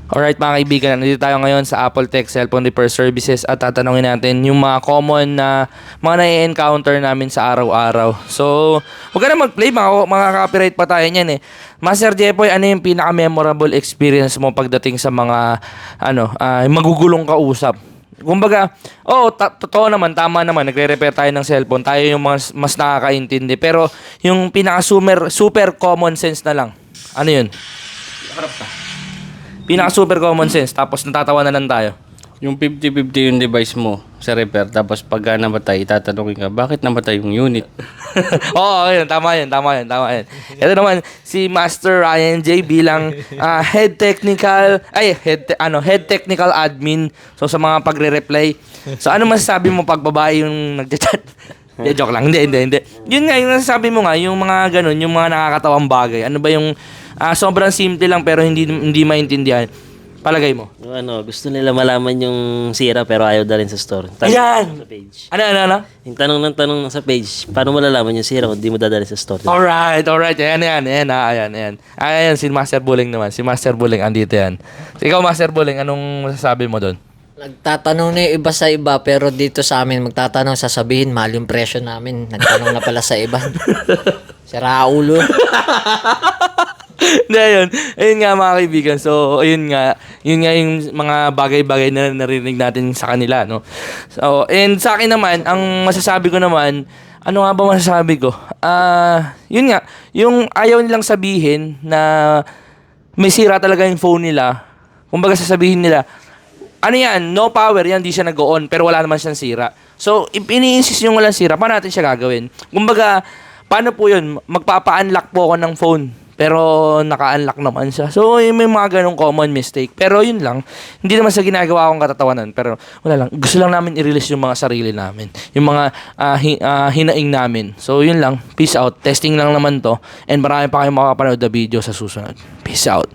Alright mga kaibigan, nandito tayo ngayon sa Apple Tech Cellphone Repair Services at tatanungin natin yung mga common na mga na-encounter namin sa araw-araw. So, huwag ka na mag-play, mga copyright pa tayo niyan eh. Master Jepoy, ano yung pinaka-memorable experience mo pagdating sa mga magugulong kausap? Kumbaga, totoo naman, tama naman, nagre-repair tayo ng cellphone, tayo yung mas nakakaintindi. Pero yung pinaka-super common sense na lang, ano yun? Harap ka. Pinaka super common sense, tapos natatawa na lang tayo. Yung 50-50 yung device mo sa repair, tapos pagka namatay, tatanungin ka, bakit namatay yung unit? Oo, yun, tama yun. Ito naman, si Master Ryan J bilang head technical admin. So, sa mga pagre-reply. So, ano masasabi mo pag babae yung nagchat? Hindi, joke lang. Hindi. Yun nga, yung nasasabi mo nga, yung mga ganun, yung mga nakakatawang bagay. Ano ba yung sobrang simple lang pero hindi maintindihan? Palagay mo. Gusto nila malaman yung sira pero ayaw dalhin sa store. Ayan! Sa page. Ano? Yung tanong sa page, paano mo lalaman yung sira kung di mo dadalhin sa store? Alright. Ayan. Si Master Bulling naman. Si Master Bulling, andito yan. So, ikaw, Master Bulling, anong masasabi mo doon? Nagtatanong na yung iba sa iba, pero dito sa amin, magtatanong, sasabihin, mahal yung presyo namin. Nagtanong na pala sa iba. Sira ulo. Hindi, ayun nga mga kaibigan. So, yun nga yung mga bagay-bagay na narinig natin sa kanila, no? So, and sa akin naman, ang masasabi ko naman, ano nga ba masasabi ko? Yun nga, yung ayaw nilang sabihin na may sira talaga yung phone nila. Kumbaga sasabihin nila, ano yan, no power yan, di siya nag-on, pero wala naman siyang sira. So, ini-insist yung walang sira, paano natin siya gagawin? Kumbaga, paano po yun? Magpapa-unlock po ako ng phone, pero naka-unlock naman siya. So, may mga ganong common mistake. Pero yun lang, hindi naman sa ginagawa akong katatawanan, pero wala lang. Gusto lang namin i-release yung mga sarili namin, yung mga hinaing namin. So, yun lang. Peace out. Testing lang naman to. And marami pa kayong makapanood na video sa susunod. Peace out.